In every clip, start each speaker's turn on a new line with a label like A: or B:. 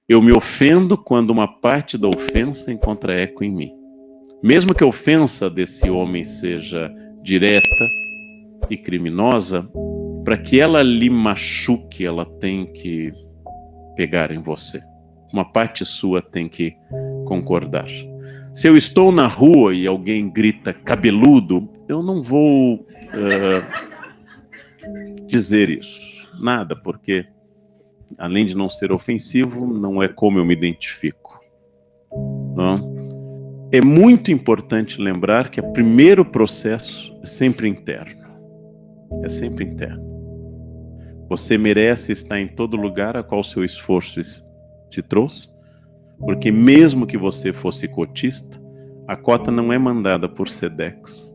A: Eu me ofendo quando uma parte da ofensa encontra eco em mim. Mesmo que a ofensa desse homem seja direta e criminosa, para que ela lhe machuque, ela tem que pegar em você. Uma parte sua tem que concordar. Se eu estou na rua e alguém grita cabeludo, eu não vou dizer isso. Nada, porque além de não ser ofensivo, não é como eu me identifico. Não? É muito importante lembrar que o primeiro processo é sempre interno. É sempre interno. Você merece estar em todo lugar a qual seu esforço te trouxe, porque mesmo que você fosse cotista, a cota não é mandada por Sedex.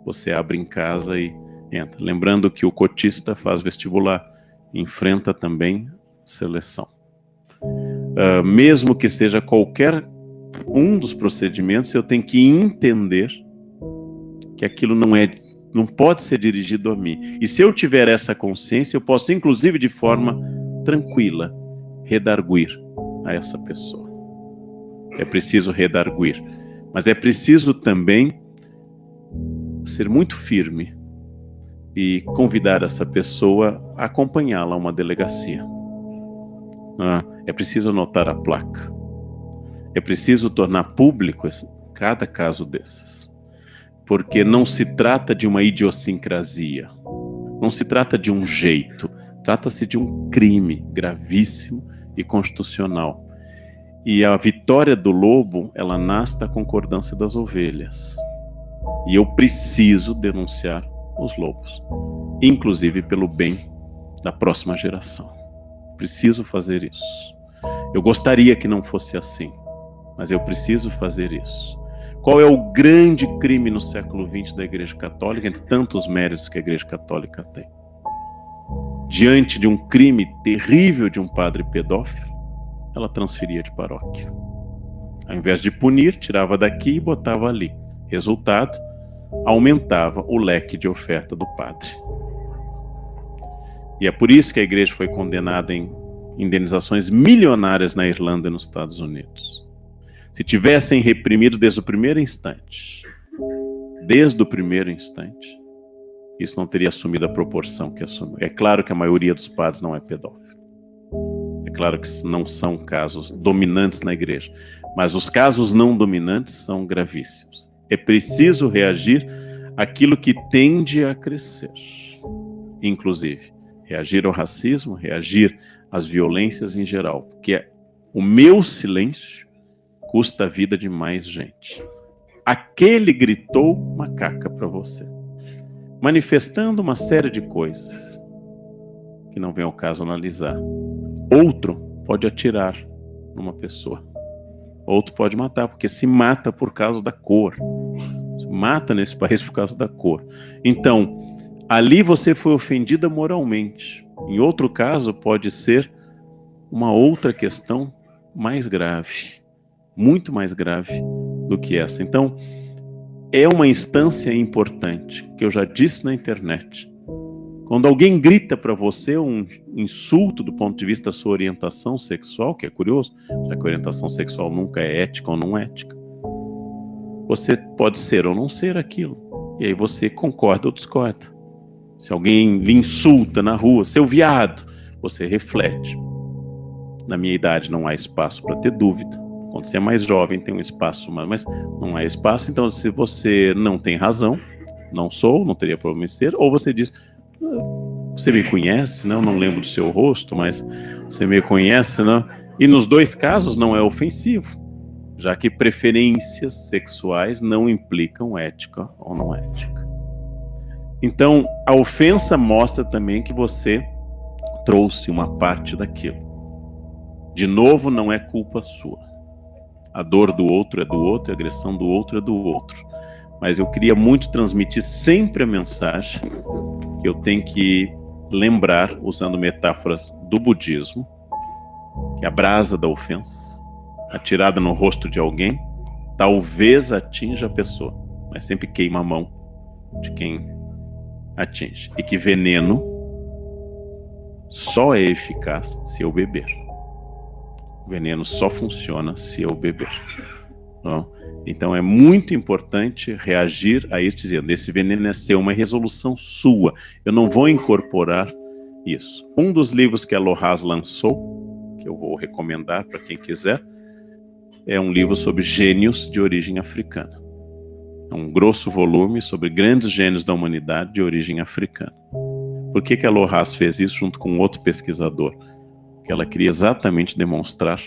A: Você abre em casa e entra. Lembrando que o cotista faz vestibular, enfrenta também seleção. Mesmo que seja qualquer um dos procedimentos, eu tenho que entender que aquilo não pode ser dirigido a mim. E se eu tiver essa consciência, eu posso, inclusive de forma tranquila, redarguir a essa pessoa. É preciso redarguir. Mas é preciso também ser muito firme e convidar essa pessoa a acompanhá-la a uma delegacia. É preciso anotar a placa. É preciso tornar público cada caso desses. Porque não se trata de uma idiosincrasia. Não se trata de um jeito. Trata-se de um crime gravíssimo e constitucional. E a vitória do lobo, ela nasce da concordância das ovelhas. E eu preciso denunciar os lobos. Inclusive pelo bem da próxima geração. Preciso fazer isso. Eu gostaria que não fosse assim, mas eu preciso fazer isso. Qual é o grande crime no século XX da Igreja Católica, entre tantos méritos que a Igreja Católica tem? Diante de um crime terrível de um padre pedófilo, ela transferia de paróquia. Ao invés de punir, tirava daqui e botava ali. Resultado, aumentava o leque de oferta do padre. E é por isso que a igreja foi condenada em indenizações milionárias na Irlanda e nos Estados Unidos. Se tivessem reprimido desde o primeiro instante, isso não teria assumido a proporção que assumiu. É claro que a maioria dos padres não é pedófilo. É claro que não são casos dominantes na igreja, mas os casos não dominantes são gravíssimos. É preciso reagir àquilo que tende a crescer, inclusive reagir ao racismo, reagir às violências em geral, porque o meu silêncio custa a vida de mais gente. Aquele gritou macaca para você, manifestando uma série de coisas que não vem ao caso analisar. Outro pode atirar numa pessoa. Outro pode matar, porque se mata por causa da cor. Se mata nesse país por causa da cor. Então, ali você foi ofendida moralmente. Em outro caso, pode ser uma outra questão mais grave. Muito mais grave do que essa. Então, é uma instância importante, que eu já disse na internet. Quando alguém grita para você um insulto do ponto de vista da sua orientação sexual, que é curioso, já que a orientação sexual nunca é ética ou não ética, você pode ser ou não ser aquilo. E aí você concorda ou discorda. Se alguém lhe insulta na rua, seu viado, você reflete. Na minha idade não há espaço para ter dúvida. Quando você é mais jovem tem um espaço, mas não há espaço. Então se você não tem razão, não sou, não teria problema em ser, ou você diz, você me conhece, né? Eu não lembro do seu rosto, mas você me conhece, né? E nos dois casos não é ofensivo, já que preferências sexuais não implicam ética ou não ética. Então, a ofensa mostra também que você trouxe uma parte daquilo. De novo, não é culpa sua. A dor do outro é do outro, a agressão do outro é do outro. Mas eu queria muito transmitir sempre a mensagem que eu tenho que lembrar, usando metáforas do budismo, que a brasa da ofensa, atirada no rosto de alguém, talvez atinja a pessoa, mas sempre queima a mão de quem atinge. E que veneno só é eficaz se eu beber. O veneno só funciona se eu beber. Então é muito importante reagir a isso, dizendo: esse veneno é seu, uma resolução sua. Eu não vou incorporar isso. Um dos livros que a Lohas lançou, que eu vou recomendar para quem quiser, é um livro sobre gênios de origem africana. É um grosso volume sobre grandes gênios da humanidade de origem africana. Por que a Lohas fez isso junto com outro pesquisador? Que ela queria exatamente demonstrar,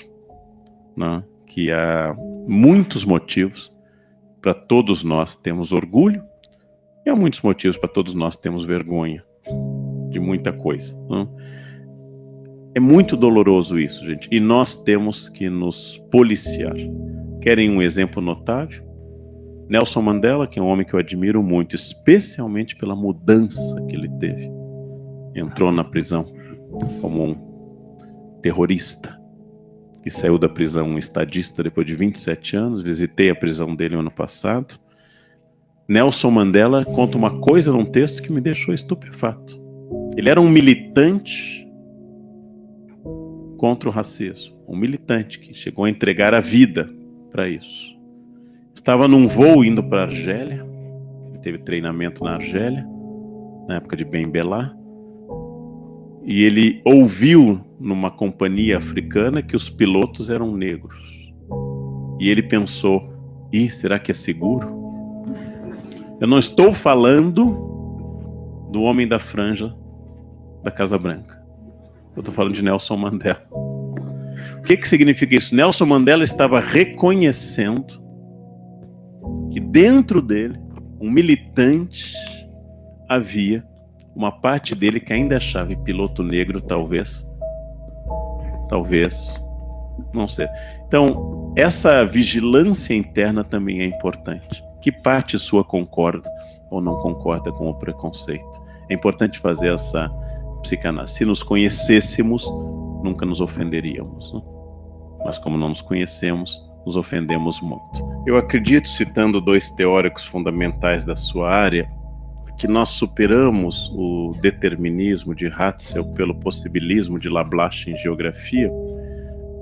A: né, que há muitos motivos para todos nós termos orgulho e há muitos motivos para todos nós termos vergonha de muita coisa, né? É muito doloroso isso, gente, e nós temos que nos policiar. Querem um exemplo notável? Nelson Mandela, que é um homem que eu admiro muito, especialmente pela mudança que ele teve. Entrou na prisão como um terrorista e saiu da prisão um estadista depois de 27 anos. Visitei a prisão dele no ano passado. Nelson Mandela conta uma coisa num texto que me deixou estupefato. Ele era um militante contra o racismo, um militante que chegou a entregar a vida para isso. Estava num voo indo para a Argélia, ele teve treinamento na Argélia, na época de Ben Bella, e ele ouviu numa companhia africana que os pilotos eram negros. E ele pensou: será que é seguro? Eu não estou falando do homem da franja da Casa Branca. Eu estou falando de Nelson Mandela. O que significa isso? Nelson Mandela estava reconhecendo que dentro dele, um militante, havia uma parte dele que ainda achava piloto negro, talvez, não sei. Então, essa vigilância interna também é importante. Que parte sua concorda ou não concorda com o preconceito? É importante fazer essa psicanálise. Se nos conhecêssemos, nunca nos ofenderíamos, né? Mas como não nos conhecemos, nos ofendemos muito. Eu acredito, citando dois teóricos fundamentais da sua área, que nós superamos o determinismo de Ratzel pelo possibilismo de Lablache em geografia,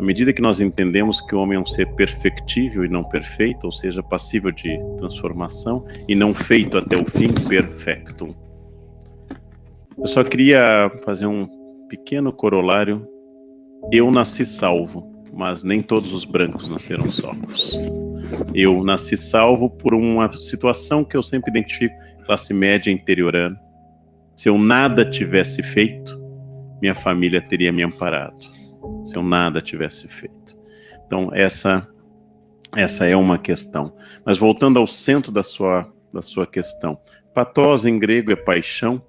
A: à medida que nós entendemos que o homem é um ser perfectível e não perfeito, ou seja, passível de transformação, e não feito até o fim, perfectum. Eu só queria fazer um pequeno corolário. Eu nasci salvo, mas nem todos os brancos nasceram salvos. Eu nasci salvo por uma situação que eu sempre identifico: classe média interiorana. Se eu nada tivesse feito, minha família teria me amparado. Se eu nada tivesse feito. Então, essa é uma questão. Mas voltando ao centro da sua questão. Pathos em grego é paixão,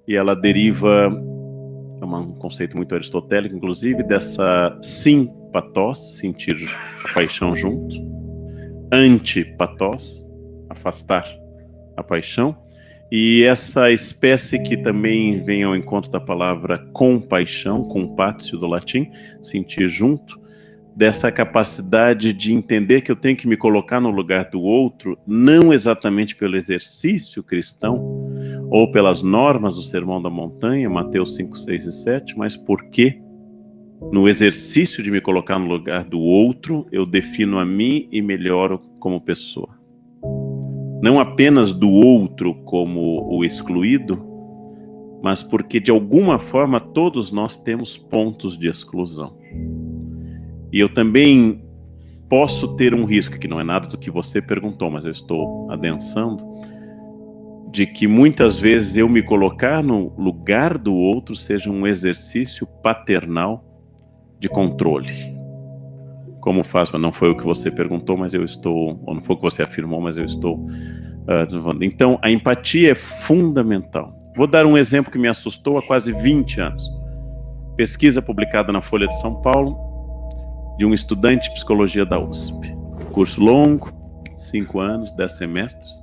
A: e ela deriva, é um conceito muito aristotélico, inclusive, dessa pathos, sentir a paixão junto. Antipathos, afastar a paixão. E essa espécie que também vem ao encontro da palavra compaixão, compatio do latim, sentir junto, dessa capacidade de entender que eu tenho que me colocar no lugar do outro, não exatamente pelo exercício cristão, ou pelas normas do Sermão da Montanha, Mateus 5, 6 e 7, mas porque no exercício de me colocar no lugar do outro, eu defino a mim e melhoro como pessoa. Não apenas do outro como o excluído, mas porque de alguma forma todos nós temos pontos de exclusão. E eu também posso ter um risco, que não é nada do que você perguntou, mas eu estou adensando, de que muitas vezes eu me colocar no lugar do outro seja um exercício paternal de controle. Como faz? Não foi o que você perguntou, mas eu estou, ou não foi o que você afirmou, mas eu estou. Então, a empatia é fundamental. Vou dar um exemplo que me assustou há quase 20 anos. Pesquisa publicada na Folha de São Paulo, de um estudante de psicologia da USP. Curso longo, 5 anos, 10 semestres.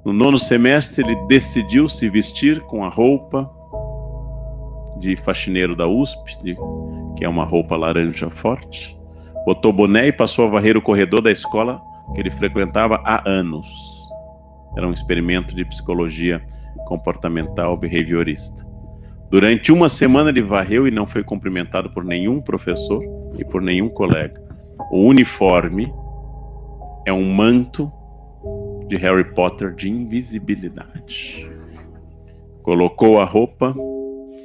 A: No 9º semestre, ele decidiu se vestir com a roupa de faxineiro da USP, que é uma roupa laranja forte. Botou boné e passou a varrer o corredor da escola que ele frequentava há anos. Era um experimento de psicologia comportamental behaviorista. Durante uma semana ele varreu e não foi cumprimentado por nenhum professor. e por nenhum colega. O uniforme é um manto de Harry Potter de invisibilidade. Colocou a roupa,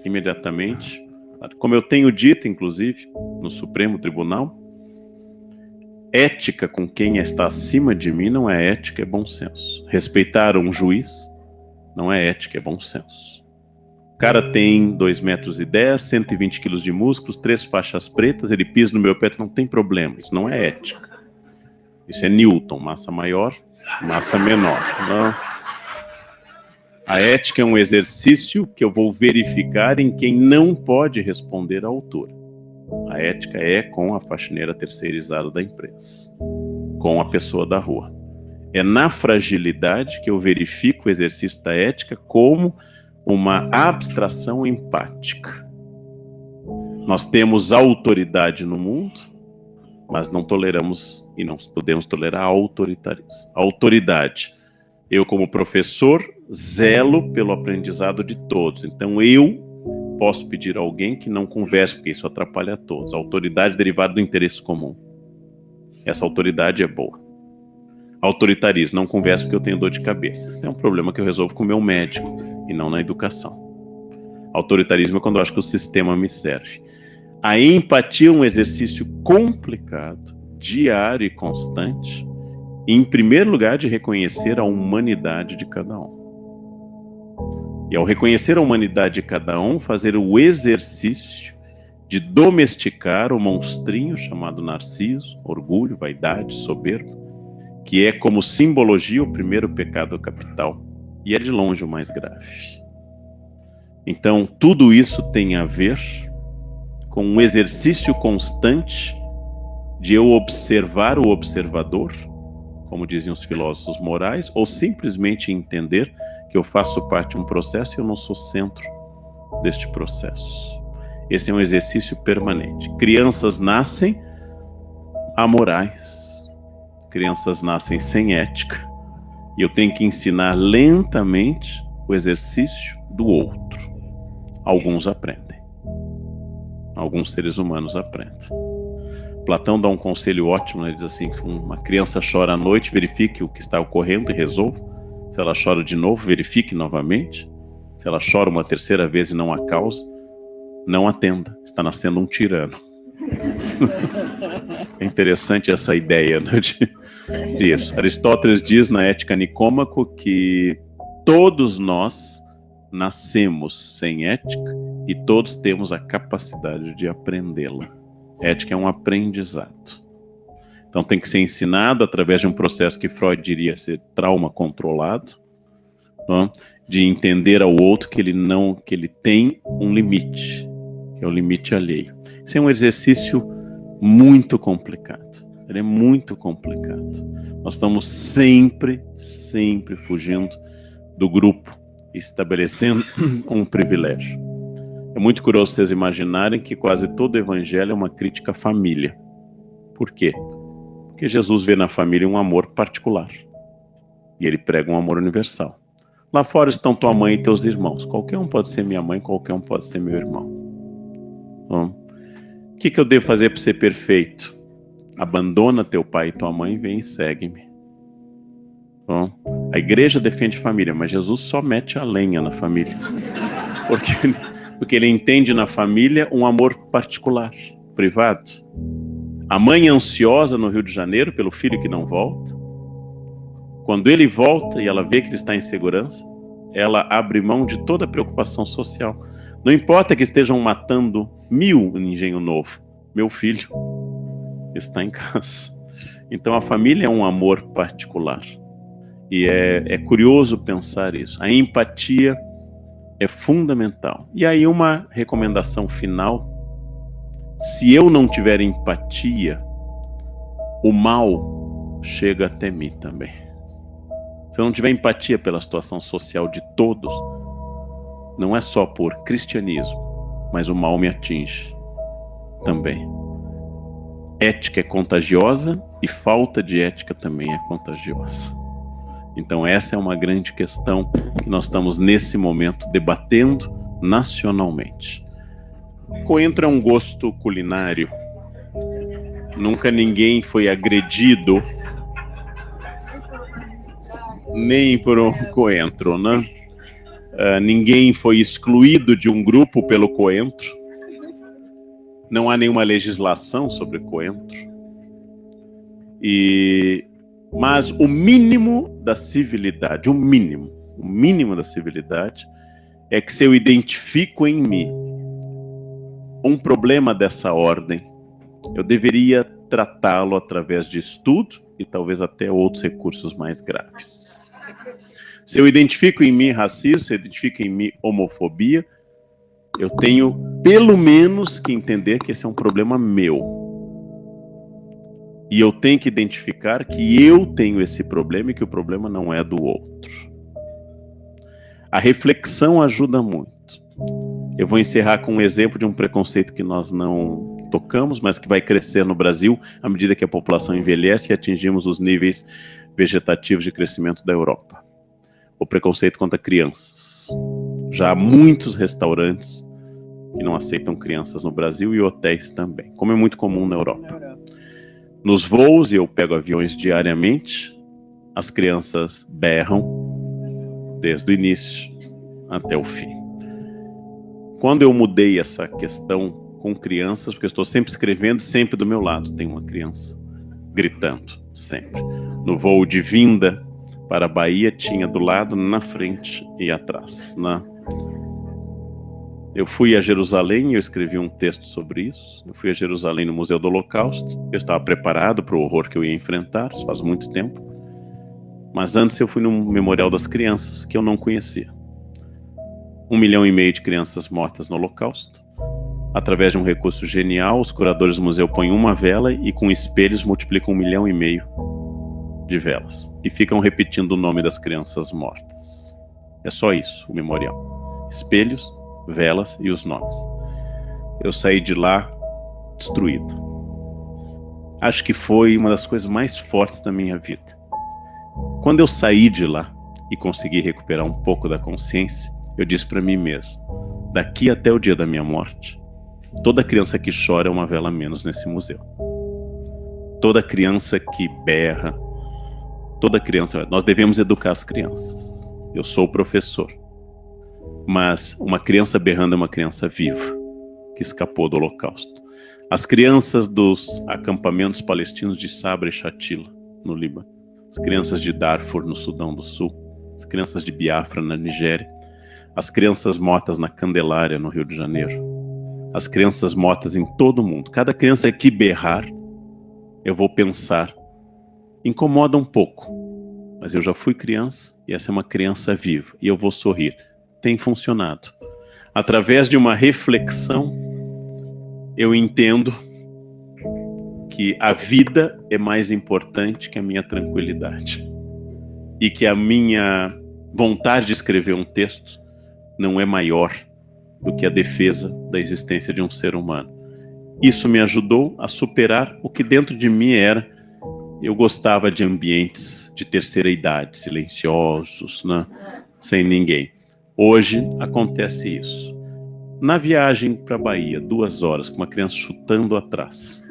A: imediatamente, como eu tenho dito, inclusive, no Supremo Tribunal, ética com quem está acima de mim não é ética, é bom senso. Respeitar um juiz não é ética, é bom senso. O cara tem 2,10 metros, 120 quilos de músculos, 3 faixas pretas, ele pisa no meu pé, não tem problema, isso não é ética. Isso é Newton, massa maior, massa menor. Não. A ética é um exercício que eu vou verificar em quem não pode responder à altura. A ética é com a faxineira terceirizada da empresa, com a pessoa da rua. É na fragilidade que eu verifico o exercício da ética como uma abstração empática. Nós temos autoridade no mundo, mas não toleramos e não podemos tolerar autoritarismo. Autoridade. Eu, como professor, zelo pelo aprendizado de todos. Então, eu posso pedir a alguém que não converse, porque isso atrapalha a todos. A autoridade derivada do interesse comum. Essa autoridade é boa. Autoritarismo, não converso porque eu tenho dor de cabeça. Esse é um problema que eu resolvo com o meu médico e não na educação. Autoritarismo é quando eu acho que o sistema me serve. A empatia é um exercício complicado, diário e constante, e, em primeiro lugar, de reconhecer a humanidade de cada um. E ao reconhecer a humanidade de cada um, fazer o exercício de domesticar o monstrinho chamado narciso, orgulho, vaidade, soberba, que é como simbologia o primeiro pecado capital, e é de longe o mais grave. Então, tudo isso tem a ver com um exercício constante de eu observar o observador, como diziam os filósofos morais, ou simplesmente entender que eu faço parte de um processo e eu não sou centro deste processo. Esse é um exercício permanente. Crianças nascem amorais, crianças nascem sem ética, e eu tenho que ensinar lentamente o exercício do outro. Alguns aprendem. Alguns seres humanos aprendem. Platão dá um conselho ótimo, né? Ele diz assim, uma criança chora à noite, verifique o que está ocorrendo e resolva. Se ela chora de novo, verifique novamente. Se ela chora uma terceira vez e não há causa, não atenda, está nascendo um tirano. É interessante essa ideia, né, disso. Aristóteles diz na Ética Nicômaco que todos nós nascemos sem ética e todos temos a capacidade de aprendê-la. Ética é um aprendizado. Então tem que ser ensinado através de um processo que Freud diria ser trauma controlado, não? De entender ao outro que ele tem um limite, que é o limite alheio. Isso é um exercício muito complicado. Ele é muito complicado. Nós estamos sempre fugindo do grupo, estabelecendo um privilégio. É muito curioso vocês imaginarem que quase todo evangelho é uma crítica à família. Por quê? Porque Jesus vê na família um amor particular. E ele prega um amor universal. Lá fora estão tua mãe e teus irmãos. Qualquer um pode ser minha mãe, qualquer um pode ser meu irmão. Bom, o que eu devo fazer para ser perfeito? Abandona teu pai e tua mãe, vem e segue-me. Bom, a igreja defende família, mas Jesus só mete a lenha na família. Porque ele entende na família um amor particular, privado. A mãe ansiosa no Rio de Janeiro pelo filho que não volta. Quando ele volta e ela vê que ele está em segurança, ela abre mão de toda a preocupação social. Não importa que estejam matando 1000 em Engenho Novo, meu filho está em casa. Então a família é um amor particular. E é curioso pensar isso. A empatia é fundamental. E aí uma recomendação final: se eu não tiver empatia, o mal chega até mim também. Se eu não tiver empatia pela situação social de todos, não é só por cristianismo, mas o mal me atinge também. Ética é contagiosa e falta de ética também é contagiosa. Então essa é uma grande questão que nós estamos nesse momento debatendo nacionalmente. Coentro é um gosto culinário Nunca ninguém foi agredido nem por um coentro, né? Ninguém foi excluído de um grupo pelo coentro. Não há nenhuma legislação sobre coentro. Mas o mínimo da civilidade, o mínimo da civilidade é que se eu identifico em mim um problema dessa ordem, eu deveria tratá-lo através de estudo e talvez até outros recursos mais graves. Se eu identifico em mim racismo, se eu identifico em mim homofobia, eu tenho pelo menos que entender que esse é um problema meu. E eu tenho que identificar que eu tenho esse problema e que o problema não é do outro. A reflexão ajuda muito. Eu vou encerrar com um exemplo de um preconceito que nós não tocamos, mas que vai crescer no Brasil à medida que a população envelhece e atingimos os níveis vegetativos de crescimento da Europa. O preconceito contra crianças. Já há muitos restaurantes que não aceitam crianças no Brasil e hotéis também, como é muito comum na Europa. Nos voos, e eu pego aviões diariamente, as crianças berram desde o início até o fim. Quando eu mudei essa questão com crianças, porque eu estou sempre escrevendo, sempre do meu lado tem uma criança gritando, sempre. No voo de vinda para a Bahia, tinha do lado, na frente e atrás. Eu fui a Jerusalém e eu escrevi um texto sobre isso. Eu fui a Jerusalém no Museu do Holocausto. Eu estava preparado para o horror que eu ia enfrentar, isso faz muito tempo. Mas antes eu fui no Memorial das Crianças, que eu não conhecia. 1,5 milhão de crianças mortas no Holocausto. Através de um recurso genial, os curadores do museu põem uma vela e com espelhos multiplicam 1,5 milhão de velas. E ficam repetindo o nome das crianças mortas. É só isso, o memorial. Espelhos, velas e os nomes. Eu saí de lá destruído. Acho que foi uma das coisas mais fortes da minha vida. Quando eu saí de lá e consegui recuperar um pouco da consciência, eu disse para mim mesmo: daqui até o dia da minha morte, toda criança que chora é uma vela a menos nesse museu. Toda criança que berra, toda criança, nós devemos educar as crianças. Eu sou o professor. Mas uma criança berrando é uma criança viva, que escapou do Holocausto. As crianças dos acampamentos palestinos de Sabra e Shatila, no Líbano. As crianças de Darfur, no Sudão do Sul. As crianças de Biafra, na Nigéria. As crianças mortas na Candelária, no Rio de Janeiro. As crianças mortas em todo o mundo. Cada criança que berrar, eu vou pensar, incomoda um pouco. Mas eu já fui criança e essa é uma criança viva. E eu vou sorrir. Tem funcionado. Através de uma reflexão, eu entendo que a vida é mais importante que a minha tranquilidade. E que a minha vontade de escrever um texto não é maior do que a defesa da existência de um ser humano. Isso me ajudou a superar o que dentro de mim era. Eu gostava de ambientes de terceira idade, silenciosos, né? Sem ninguém. Hoje acontece isso. Na viagem para a Bahia, 2 horas, com uma criança chutando atrás,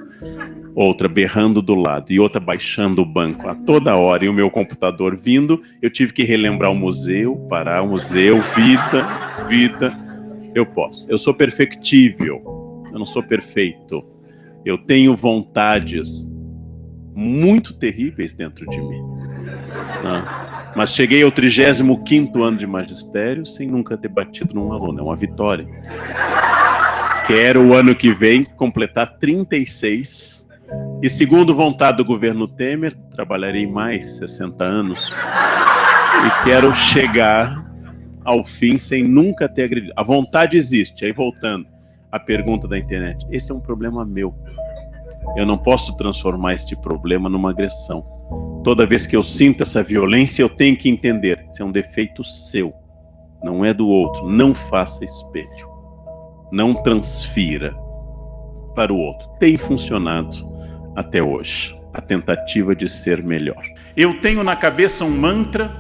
A: outra berrando do lado e outra baixando o banco a toda hora e o meu computador vindo, eu tive que relembrar o museu, parar o museu, vida. Eu posso. Eu sou perfectível. Eu não sou perfeito. Eu tenho vontades muito terríveis dentro de mim. Né? Mas cheguei ao 35º ano de magistério sem nunca ter batido num aluno. É uma vitória. Quero o ano que vem completar 36. E segundo vontade do governo Temer, trabalharei mais 60 anos. E quero chegar ao fim sem nunca ter agredido. A vontade existe. Aí voltando à pergunta da internet. Esse é um problema meu. Eu não posso transformar este problema numa agressão. Toda vez que eu sinto essa violência, eu tenho que entender. Isso é um defeito seu, não é do outro. Não faça espelho. Não transfira para o outro. Tem funcionado até hoje, a tentativa de ser melhor. Eu tenho na cabeça um mantra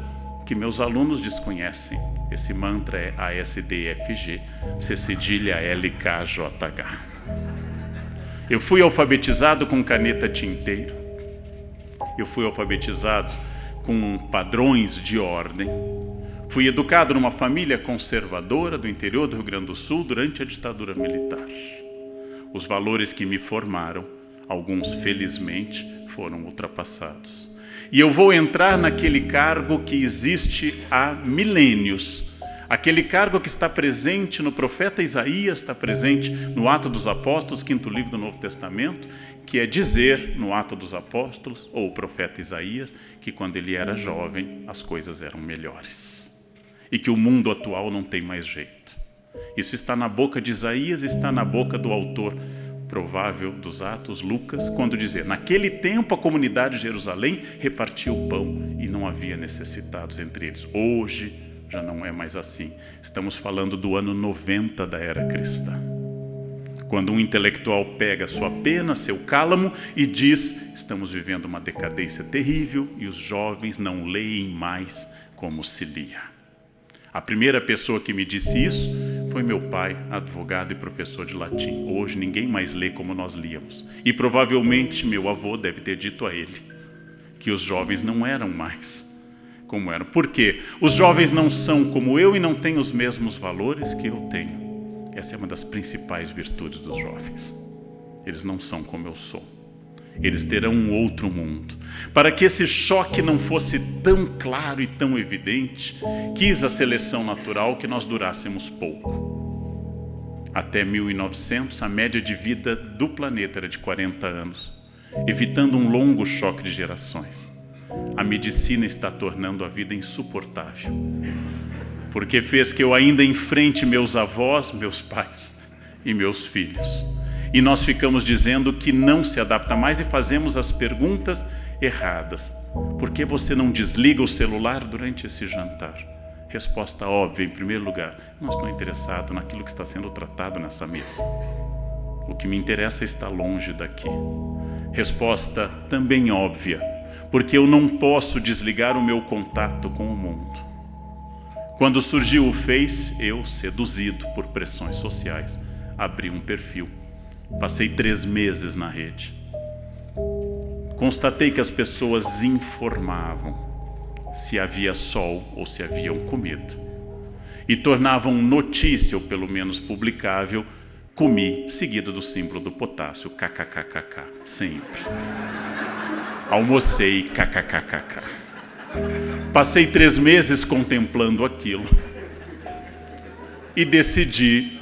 A: que meus alunos desconhecem. Esse mantra é ASDFG, C cedilha LKJH.
B: Eu fui alfabetizado com caneta tinteiro. Eu fui alfabetizado com padrões de ordem. Fui educado numa família conservadora do interior do Rio Grande do Sul durante a ditadura militar. Os valores que me formaram, alguns felizmente, foram ultrapassados. E eu vou entrar naquele cargo que existe há milênios. Aquele cargo que está presente no profeta Isaías, está presente no Atos dos Apóstolos, 5º livro do Novo Testamento, que é dizer no Atos dos Apóstolos, ou o profeta Isaías, que quando ele era jovem as coisas eram melhores. E que o mundo atual não tem mais jeito. Isso está na boca de Isaías, está na boca do autor provável dos Atos, Lucas, quando dizer: naquele tempo a comunidade de Jerusalém repartia o pão e não havia necessitados entre eles. Hoje já não é mais assim. Estamos falando do ano 90 da era cristã. Quando um intelectual pega sua pena, seu cálamo e diz: estamos vivendo uma decadência terrível e os jovens não leem mais como se lia. A primeira pessoa que me disse isso foi meu pai, advogado e professor de latim. Hoje ninguém mais lê como nós líamos. E provavelmente meu avô deve ter dito a ele que os jovens não eram mais como eram. Por quê? Os jovens não são como eu e não têm os mesmos valores que eu tenho. Essa é uma das principais virtudes dos jovens. Eles não são como eu sou. Eles terão um outro mundo. Para que esse choque não fosse tão claro e tão evidente, quis a seleção natural que nós durássemos pouco. Até 1900, a média de vida do planeta era de 40 anos, evitando um longo choque de gerações. A medicina está tornando a vida insuportável, porque fez que eu ainda enfrente meus avós, meus pais e meus filhos. E nós ficamos dizendo que não se adapta mais e fazemos as perguntas erradas. Por que você não desliga o celular durante esse jantar? Resposta óbvia, em primeiro lugar: não estou interessado naquilo que está sendo tratado nessa mesa. O que me interessa é estar longe daqui. Resposta também óbvia: porque eu não posso desligar o meu contato com o mundo. Quando surgiu o Face, eu, seduzido por pressões sociais, abri um perfil. Passei 3 meses na rede. Constatei que as pessoas informavam se havia sol ou se haviam comida. E tornavam notícia, ou pelo menos publicável, comi, seguido do símbolo do potássio, kkkk, sempre. Almocei, kkkk. Passei 3 meses contemplando aquilo e decidi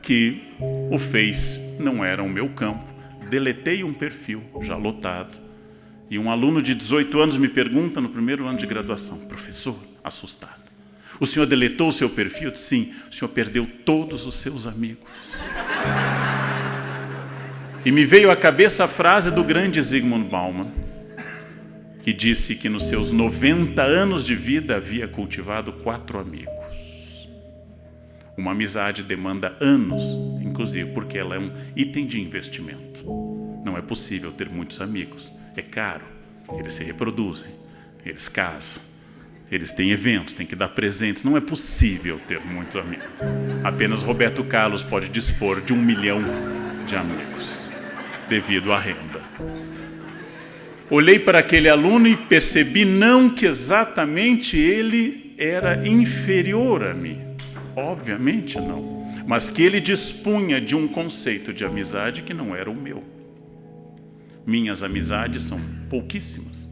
B: que o Face não era o meu campo. Deletei um perfil já lotado. E um aluno de 18 anos me pergunta no primeiro ano de graduação: professor, assustado, o senhor deletou o seu perfil? Eu disse: sim. O senhor perdeu todos os seus amigos. E me veio à cabeça a frase do grande Zygmunt Bauman, que disse que nos seus 90 anos de vida havia cultivado 4 amigos. Uma amizade demanda anos, inclusive porque ela é um item de investimento. Não é possível ter muitos amigos. É caro. Eles se reproduzem, eles casam, eles têm eventos, têm que dar presentes. Não é possível ter muitos amigos. Apenas Roberto Carlos pode dispor de 1 milhão de amigos, devido à renda. Olhei para aquele aluno e percebi não que exatamente ele era inferior a mim. Obviamente não, mas que ele dispunha de um conceito de amizade que não era o meu. Minhas amizades são pouquíssimas.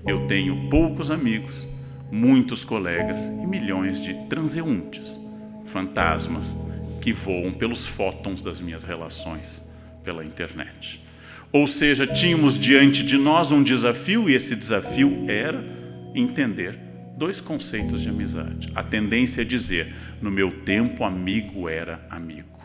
B: Eu tenho poucos amigos, muitos colegas e milhões de transeuntes, fantasmas que voam pelos fótons das minhas relações pela internet. Ou seja, tínhamos diante de nós um desafio, e esse desafio era entender 2 conceitos de amizade. A tendência é dizer: no meu tempo, amigo era amigo.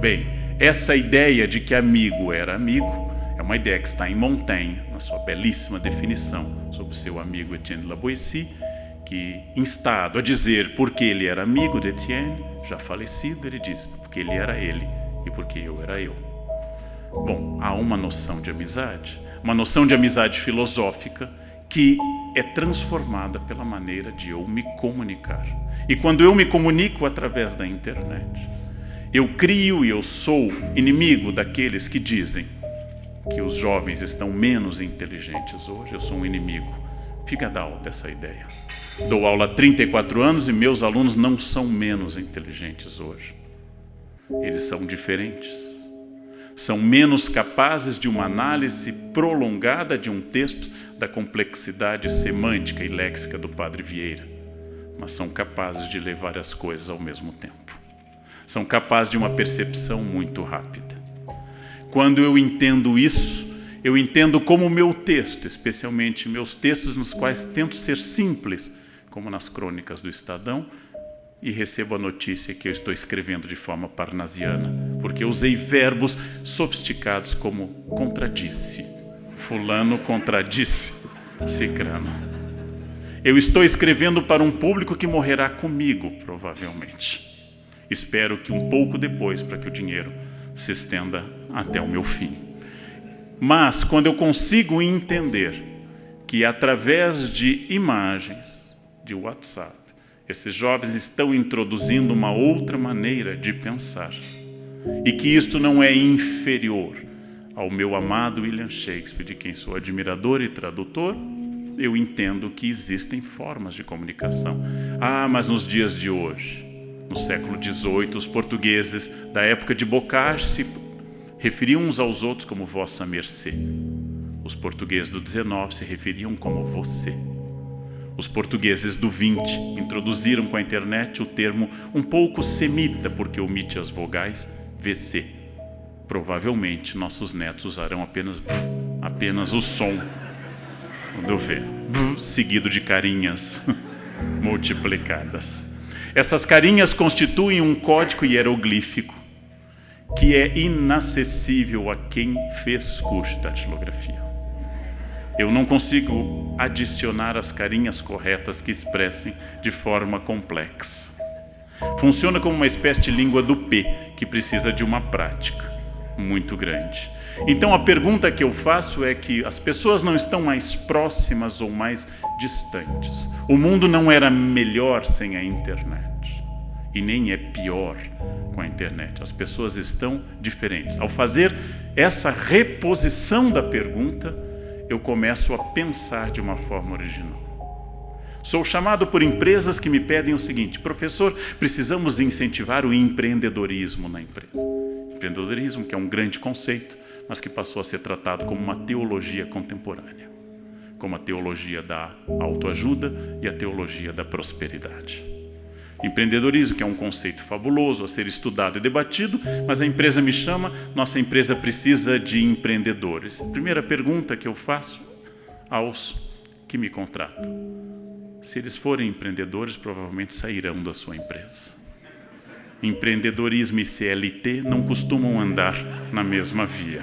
B: Bem, essa ideia de que amigo era amigo é uma ideia que está em Montaigne, na sua belíssima definição sobre seu amigo Etienne Laboissy, que, instado a dizer porque ele era amigo de Etienne, já falecido, ele diz: porque ele era ele e porque eu era eu. Bom, há uma noção de amizade, uma noção de amizade filosófica que é transformada pela maneira de eu me comunicar. E quando eu me comunico através da internet, Eu crio e eu sou inimigo daqueles que dizem que os jovens estão menos inteligentes hoje. Eu sou um inimigo figadaal dessa ideia. Dou aula há 34 anos e meus alunos não são menos inteligentes hoje. Eles são diferentes. São menos capazes de uma análise prolongada de um texto da complexidade semântica e léxica do Padre Vieira, mas são capazes de ler várias coisas ao mesmo tempo. São capazes de uma percepção muito rápida. Quando eu entendo isso, eu entendo como o meu texto, especialmente meus textos nos quais tento ser simples, como nas crônicas do Estadão, e recebo a notícia que eu estou escrevendo de forma parnasiana, porque eu usei verbos sofisticados como contradisse. Fulano contradisse cicrano. Eu estou escrevendo para um público que morrerá comigo, provavelmente. Espero que um pouco depois, para que o dinheiro se estenda até o meu fim. Mas, quando eu consigo entender que através de imagens, de WhatsApp, esses jovens estão introduzindo uma outra maneira de pensar, e que isto não é inferior ao meu amado William Shakespeare, de quem sou admirador e tradutor, eu entendo que existem formas de comunicação. Mas nos dias de hoje, no século XVIII, os portugueses da época de Bocage se referiam uns aos outros como vossa mercê. Os portugueses do XIX se referiam como você. Os portugueses do XX introduziram com a internet o termo um pouco semita, porque omite as vogais, VC. Provavelmente nossos netos usarão apenas o som do V, seguido de carinhas multiplicadas. Essas carinhas constituem um código hieroglífico que é inacessível a quem fez curso de datilografia. Eu não consigo adicionar as carinhas corretas que expressem de forma complexa. Funciona como uma espécie de língua do P, que precisa de uma prática muito grande. Então a pergunta que eu faço é que as pessoas não estão mais próximas ou mais distantes. O mundo não era melhor sem a internet. E nem é pior com a internet. As pessoas estão diferentes. Ao fazer essa reposição da pergunta, eu começo a pensar de uma forma original. Sou chamado por empresas que me pedem o seguinte: professor, precisamos incentivar o empreendedorismo na empresa. Empreendedorismo, que é um grande conceito, mas que passou a ser tratado como uma teologia contemporânea, como a teologia da autoajuda e a teologia da prosperidade. Empreendedorismo, que é um conceito fabuloso a ser estudado e debatido, mas a empresa me chama, nossa empresa precisa de empreendedores. A primeira pergunta que eu faço aos que me contratam: se eles forem empreendedores, provavelmente sairão da sua empresa. Empreendedorismo e CLT não costumam andar na mesma via.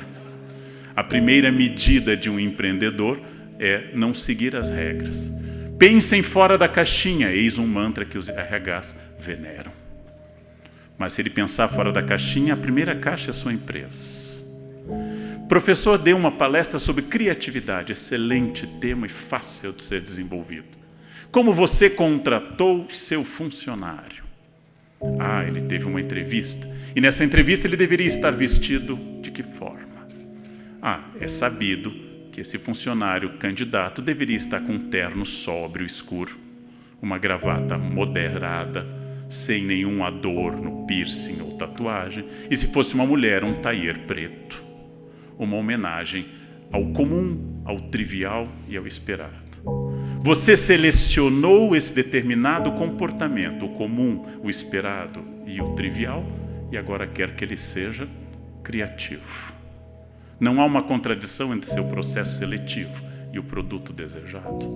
B: A primeira medida de um empreendedor é não seguir as regras. Pensem fora da caixinha, eis um mantra que os RHs veneram. Mas se ele pensar fora da caixinha, a primeira caixa é a sua empresa. O professor deu uma palestra sobre criatividade, excelente tema e fácil de ser desenvolvido. Como você contratou seu funcionário? Ele teve uma entrevista. E nessa entrevista ele deveria estar vestido de que forma? É sabido que esse funcionário candidato deveria estar com um terno sóbrio, escuro, uma gravata moderada, sem nenhum adorno, piercing ou tatuagem, e se fosse uma mulher, um taier preto. Uma homenagem ao comum, ao trivial e ao esperado. Você selecionou esse determinado comportamento, o comum, o esperado e o trivial, e agora quer que ele seja criativo. Não há uma contradição entre seu processo seletivo e o produto desejado.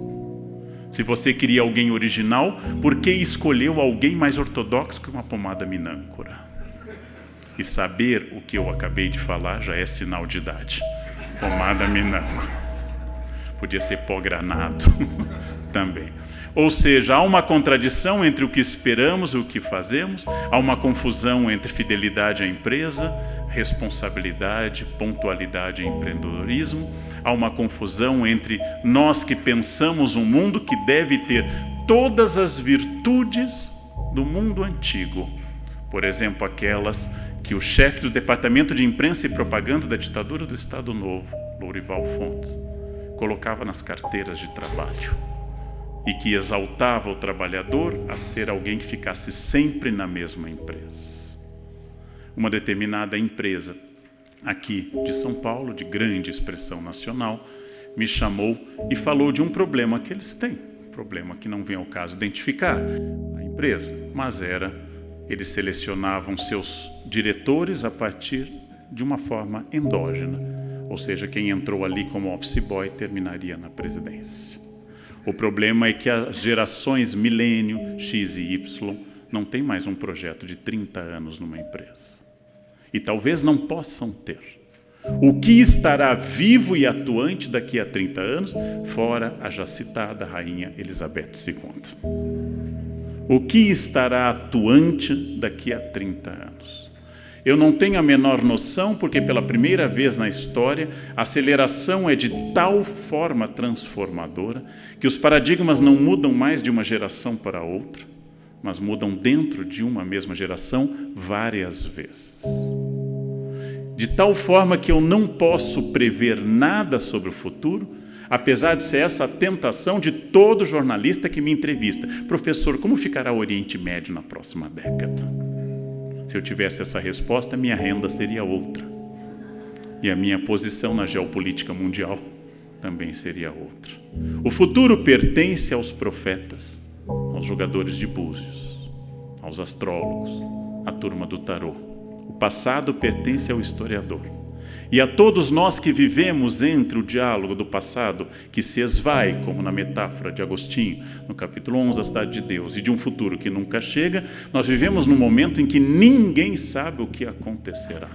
B: Se você queria alguém original, por que escolheu alguém mais ortodoxo que uma pomada minâncora? E saber o que eu acabei de falar já é sinal de idade. Pomada minâncora. Podia ser pó granado também. Ou seja, há uma contradição entre o que esperamos e o que fazemos, há uma confusão entre fidelidade à empresa, responsabilidade, pontualidade e empreendedorismo, há uma confusão entre nós que pensamos um mundo que deve ter todas as virtudes do mundo antigo, Por exemplo, aquelas que o chefe do Departamento de Imprensa e Propaganda da ditadura do Estado Novo, Lourival Fontes, colocava nas carteiras de trabalho e que exaltava o trabalhador a ser alguém que ficasse sempre na mesma empresa. Uma determinada empresa aqui de São Paulo, de grande expressão nacional, me chamou e falou de um problema que eles têm, um problema que não vem ao caso identificar a empresa, mas eles selecionavam seus diretores a partir de uma forma endógena, ou seja, quem entrou ali como office boy terminaria na presidência. O problema é que as gerações milênio, X e Y, não têm mais um projeto de 30 anos numa empresa. E talvez não possam ter. O que estará vivo e atuante daqui a 30 anos, fora a já citada Rainha Elizabeth II? O que estará atuante daqui a 30 anos? Eu não tenho a menor noção, porque pela primeira vez na história, a aceleração é de tal forma transformadora que os paradigmas não mudam mais de uma geração para outra, mas mudam dentro de uma mesma geração várias vezes. De tal forma que eu não posso prever nada sobre o futuro, apesar de ser essa a tentação de todo jornalista que me entrevista. Professor, como ficará o Oriente Médio na próxima década? Se eu tivesse essa resposta, minha renda seria outra. E a minha posição na geopolítica mundial também seria outra. O futuro pertence aos profetas, aos jogadores de búzios, aos astrólogos, à turma do tarô. O passado pertence ao historiador. E a todos nós que vivemos entre o diálogo do passado, que se esvai, como na metáfora de Agostinho, no capítulo 11 da Cidade de Deus, e de um futuro que nunca chega, nós vivemos num momento em que ninguém sabe o que acontecerá.